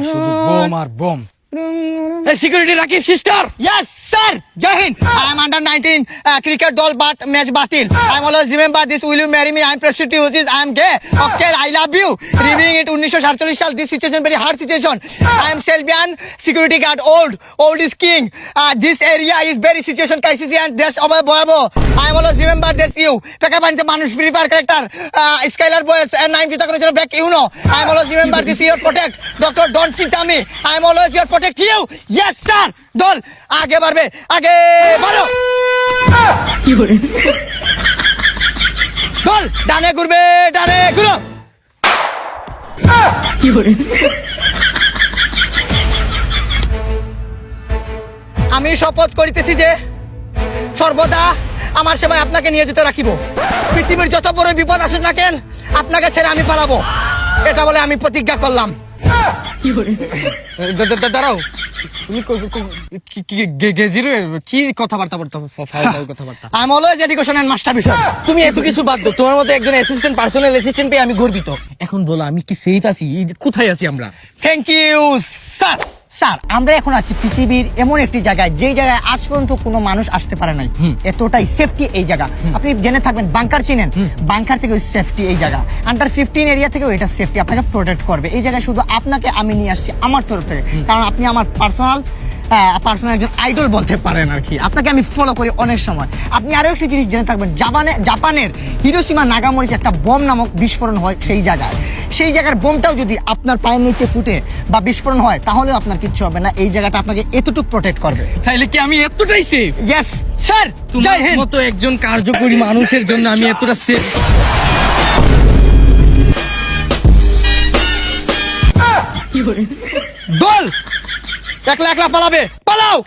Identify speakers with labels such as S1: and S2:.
S1: শুধু বোম আর bomb. Security Rakib sister.
S2: Yes, sir. Jai Hind. I am under 19 cricket doll, but match batil. I am always remember this. Will you marry me? I am prostitute. I am gay. Okay, I love you. Reviewing it 1947 সাল. This situation very hard situation. I am Selvian security guard. Old is king. This area is very situation crisis and there's ভয়াবহ. I am always remember this you. পেকাবানিতে মানুষ free fire character. Skylar boys and 90 টাকা করে back you know. I am always remember this your protect. Doctor don't cheat me. I am always your protect you. Yes, sir. দল আগে বাড়বে আগে বাড়ো
S3: কি করে
S2: দল ডানে ঘুরবে ডানে ঘুরো
S3: কি করে
S2: আমি শপথ করিতেছি যে সর্বদা আমার সেবায় আপনাকে নিয়ে যেতে রাখিব পৃথিবীর যত বড় বিপদ আসুক না কেন আপনাকে ছেড়ে আমি পালাবো এটা বলে আমি প্রতিজ্ঞা করলাম
S3: কি করে
S1: দাঁড়াও, তুমি গেজিরো কি কথাবার্তা কথাবার্তা?
S2: I am always education and master বিষয়।
S1: তুমি এত কিছু বাদ দাও, তোমার মতো একজন অ্যাসিস্ট্যান্ট পার্সোনাল অ্যাসিস্ট্যান্ট পেয়ে আমি গর্বিত। এখন বলো আমি কি সেফ আছি? কোথায় আছি আমরা?
S2: Thank you sir. স্যার আমরা এখন আছি পৃথিবীর এমন একটি জায়গায় যেই জায়গায় আজ পর্যন্ত কোনো মানুষ আসতে পারে নাই। এতটাই সেফটি এই জায়গা। আপনি জেনে থাকবেন বাংকার চিনেন, বাংকার থেকে সেফটি এই জায়গা। আন্ডার 15 এরিয়া থেকেও এটা সেফটি আপনাকে প্রোটেক্ট করবে। এই জায়গায় শুধু আপনাকে আমি নিয়ে আসছি আমার তরফ থেকে, কারণ আপনি আমার পার্সোনাল একজন আইডল বলতে পারেন আর কি। আপনাকে আমি ফলো করি অনেক সময়। আপনি আরো একটি জিনিস জেনে থাকবেন, জাপানের হিরোশিমা নাগামরিতে একটা বোম নামক বিস্ফোরণ হয় সেই জায়গায়। সেই জায়গার বোমটাও যদি আপনার পায়ের নিচে ফুটে বা বিস্ফোরণ হয় তাহলেও আপনার কিচ্ছু হবে না। এই জায়গাটা আপনাকে এতটুকু প্রোটেক্ট করবে।
S1: তাইলে কি আমি এতটাই সেফ?
S2: Yes sir.
S1: তোমার মতো একজন কার্যকরী মানুষের জন্য আমি এতটা সেফ।
S3: কি করে
S2: দল একলা একলা পালাবে, পালাও।